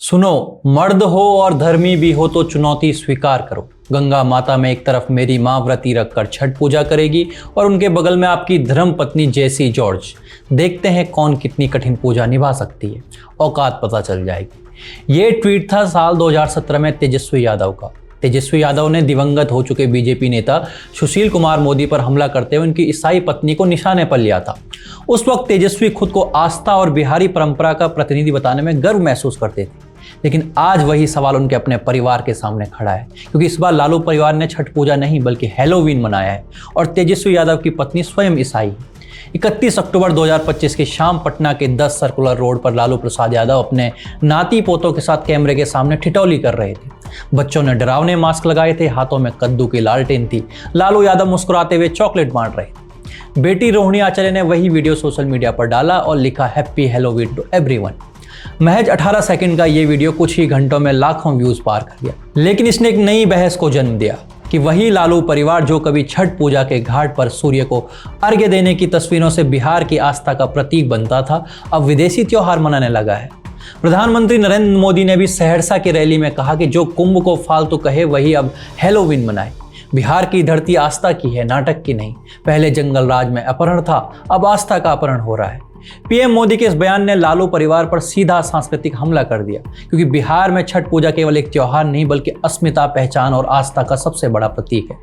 सुनो, मर्द हो और धर्मी भी हो तो चुनौती स्वीकार करो। गंगा माता में एक तरफ मेरी माँ व्रती रखकर छठ पूजा करेगी और उनके बगल में आपकी धर्म पत्नी जेसी जॉर्ज। देखते हैं कौन कितनी कठिन पूजा निभा सकती है, औकात पता चल जाएगी। ये ट्वीट था साल 2017 में तेजस्वी यादव का। तेजस्वी यादव ने दिवंगत हो चुके बीजेपी नेता सुशील कुमार मोदी पर हमला करते हुए उनकी ईसाई पत्नी को निशाने पर लिया था। उस वक्त तेजस्वी खुद को आस्था और बिहारी परंपरा का प्रतिनिधि बताने में गर्व महसूस करते थे, लेकिन आज वही सवाल उनके अपने परिवार के सामने खड़ा है, क्योंकि इस बार लालू परिवार ने छठ पूजा नहीं बल्कि हैलोवीन मनाया है और तेजस्वी यादव की पत्नी स्वयं ईसाई है। 31 अक्टूबर 2025 की शाम पटना के 10 सर्कुलर रोड पर लालू प्रसाद यादव अपने नाती पोतों के साथ कैमरे के सामने ठिठौली कर रहे थे। बच्चों ने डरावने मास्क लगाए थे, हाथों में कद्दू की लालटेन थी। लालू यादव मुस्कुराते हुए चॉकलेट बांट रहे थे। बेटी रोहिणी आचार्य ने वही वीडियो सोशल मीडिया पर डाला और लिखा, हैप्पी हैलोवीन टू एवरीवन। महज 18 सेकंड का ये वीडियो कुछ ही घंटों में लाखों व्यूज पार कर गया, लेकिन इसने एक नई बहस को जन्म दिया कि वही लालू परिवार जो कभी छठ पूजा के घाट पर सूर्य को अर्घ्य देने की तस्वीरों से बिहार की आस्था का प्रतीक बनता था, अब विदेशी त्योहार मनाने लगा है। प्रधानमंत्री नरेंद्र मोदी ने भी सहरसा की रैली में कहा कि जो कुंभ को फालतू कहे वही अब हैलोवीन मनाए। बिहार की धरती आस्था की है, नाटक की नहीं। पहले जंगल राज में अपहरण था, अब आस्था का अपहरण हो रहा है। पीएम मोदी के इस बयान ने लालू परिवार पर सीधा सांस्कृतिक हमला कर दिया, क्योंकि बिहार में छठ पूजा केवल एक त्योहार नहीं बल्कि अस्मिता, पहचान और आस्था का सबसे बड़ा प्रतीक है।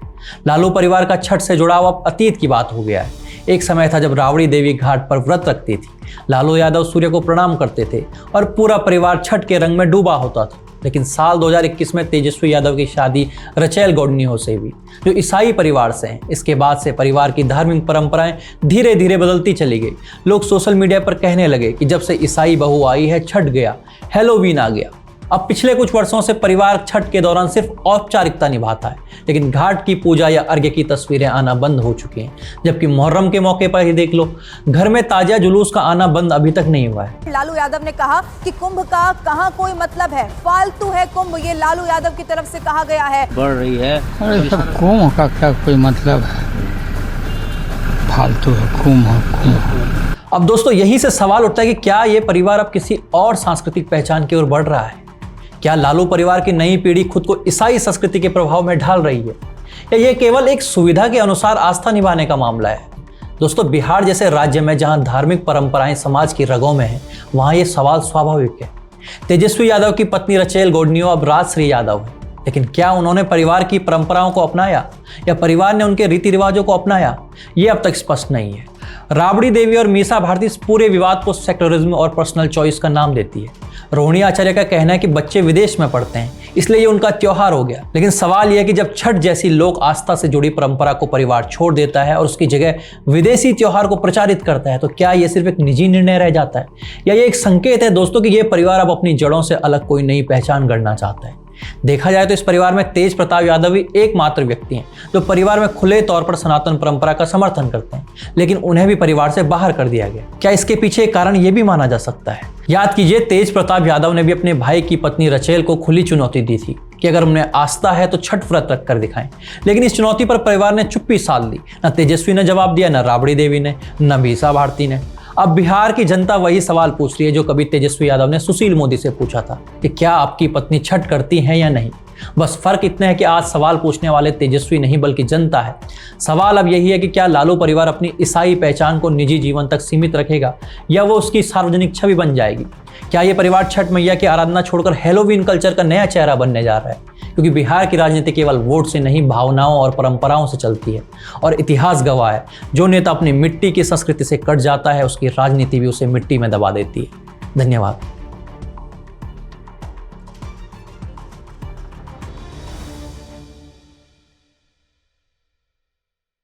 लालू परिवार का छठ से जुड़ाव अब अतीत की बात हो गया है। एक समय था जब राबड़ी देवी घाट पर व्रत रखती थी, लालू यादव सूर्य को प्रणाम करते थे और पूरा परिवार छठ के रंग में डूबा होता था। लेकिन साल 2021 में तेजस्वी यादव की शादी रचेल गौडनियो से हुई, जो ईसाई परिवार से हैं। इसके बाद से परिवार की धार्मिक परंपराएं धीरे धीरे बदलती चली गई। लोग सोशल मीडिया पर कहने लगे कि जब से ईसाई बहू आई है, छठ गया, हैलोवीन आ गया। अब पिछले कुछ वर्षों से परिवार छठ के दौरान सिर्फ औपचारिकता निभाता है, लेकिन घाट की पूजा या अर्घ्य की तस्वीरें आना बंद हो चुकी हैं। जबकि मुहर्रम के मौके पर ही देख लो, घर में ताजा जुलूस का आना बंद अभी तक नहीं हुआ है। लालू यादव ने कहा कि कुंभ का कहां कोई मतलब है, फालतू है कुंभ, ये लालू यादव की तरफ से कहा गया है। बढ़ रही है। अरे सब कुंभ का क्या कोई मतलब है, फालतू है कुंभ। अब दोस्तों यहीं से सवाल उठता है कि क्या ये परिवार अब किसी और सांस्कृतिक पहचान की ओर बढ़ रहा है? क्या लालू परिवार की नई पीढ़ी खुद को ईसाई संस्कृति के प्रभाव में ढाल रही है, या ये केवल एक सुविधा के अनुसार आस्था निभाने का मामला है? दोस्तों, बिहार जैसे राज्य में जहां धार्मिक परंपराएं समाज की रगों में हैं, वहां ये सवाल स्वाभाविक है। तेजस्वी यादव की पत्नी रचेल गौडनियो अब राजश्री यादव है, लेकिन क्या उन्होंने परिवार की परंपराओं को अपनाया या परिवार ने उनके रीति रिवाजों को अपनाया, ये अब तक स्पष्ट नहीं है। राबड़ी देवी और मीसा भारती इस पूरे विवाद को सेक्युलरिज्म और पर्सनल चॉइस का नाम देती है। रोहिणी आचार्य का कहना है कि बच्चे विदेश में पढ़ते हैं, इसलिए ये उनका त्योहार हो गया। लेकिन सवाल यह है कि जब छठ जैसी लोक आस्था से जुड़ी परंपरा को परिवार छोड़ देता है और उसकी जगह विदेशी त्योहार को प्रचारित करता है, तो क्या ये सिर्फ एक निजी निर्णय रह जाता है, या ये एक संकेत है दोस्तों कि ये परिवार अब अपनी जड़ों से अलग कोई नई पहचान गढ़ना चाहता है? देखा जाए तो इस परिवार में तेज प्रताप यादव ही एकमात्र व्यक्ति हैं जो परिवार में खुले तौर पर सनातन परंपरा का समर्थन करते हैं, लेकिन उन्हें भी परिवार से बाहर कर दिया गया। क्या इसके पीछे एक कारण यह भी माना जा सकता है? याद कीजिए, तेज प्रताप यादव ने भी अपने भाई की पत्नी रचेल को खुली चुनौती दी थी कि अगर उन्हें आस्था है तो छठ व्रत रख कर दिखाएं, लेकिन इस चुनौती पर परिवार ने चुप्पी साध ली। न तेजस्वी ने जवाब दिया, न राबड़ी देवी ने, न मीसा भारती ने। अब बिहार की जनता वही सवाल पूछ रही है जो कभी तेजस्वी यादव ने सुशील मोदी से पूछा था कि क्या आपकी पत्नी छठ करती हैं या नहीं। बस फर्क इतना है कि आज सवाल पूछने वाले तेजस्वी नहीं बल्कि जनता है। सवाल अब यही है कि क्या लालू परिवार अपनी ईसाई पहचान को निजी जीवन तक सीमित रखेगा या वो उसकी सार्वजनिक छवि बन जाएगी? क्या ये परिवार छठ मैया की आराधना छोड़कर हैलोवीन कल्चर का नया चेहरा बनने जा रहा है? क्योंकि बिहार की राजनीति केवल वोट से नहीं, भावनाओं और परंपराओं से चलती है, और इतिहास गवाह है, जो नेता अपनी मिट्टी की संस्कृति से कट जाता है उसकी राजनीति भी उसे मिट्टी में दबा देती है। धन्यवाद।